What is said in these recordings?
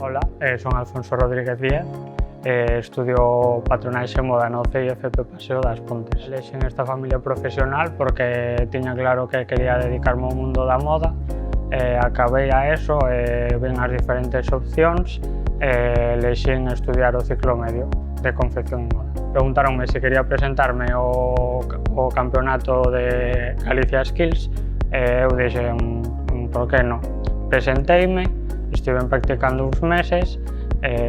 Hola, son Alfonso Rodríguez Díaz, estudio patronaxe e moda no CIFP Paseo das Pontes. Elexen esta familia profesional porque tiña claro que quería dedicarme ao mundo da moda, acabei a ESO e ven as diferentes opcións e elexen estudiar o ciclo medio de confección e moda. Preguntaronme se quería presentarme ao campeonato de Galicia Skills e eu dixen, por que non? Presenteime, estive practicando uns meses,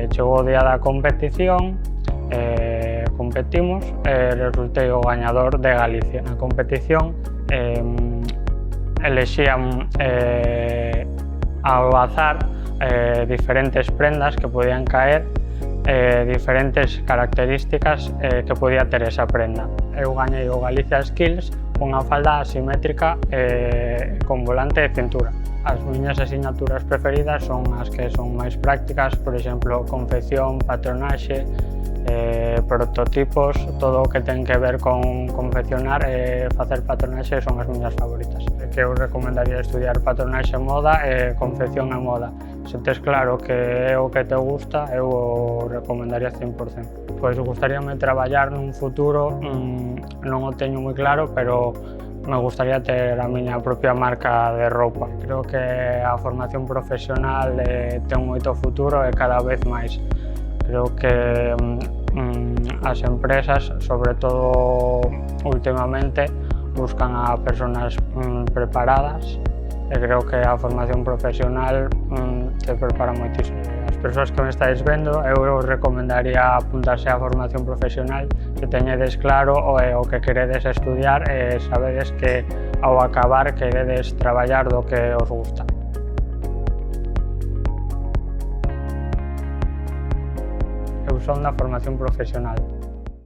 chegou o día da competición, competimos e resultei o gañador de Galicia. Na competición elexían ao azar diferentes prendas que podían caer, diferentes características que podía ter esa prenda. Eu gañei o Galicia Skills unha falda asimétrica con volante e cintura. As miñas asignaturas preferidas son as que son máis prácticas, por exemplo, confección, patronaxe, prototipos, todo o que ten que ver con confeccionar e facer patronaxe son as miñas favoritas. Que eu recomendaría estudiar patronaxe e moda e confección e moda. Se tes claro que é o que te gusta, eu o recomendaría 100%. Pois gustaríame traballar nun futuro, non o teño moi claro, pero me gustaría ter a miña propia marca de roupa. Creo que a formación profesional ten moito futuro e cada vez máis. Creo que as empresas, sobre todo últimamente, buscan a persoas preparadas e creo que a formación profesional te prepara moitísimo. As persoas que me estáis vendo, eu recomendaría apuntarse á formación profesional se teñedes claro o que queredes estudiar e sabedes que ao acabar queredes traballar do que os gusta. Eu son da formación profesional.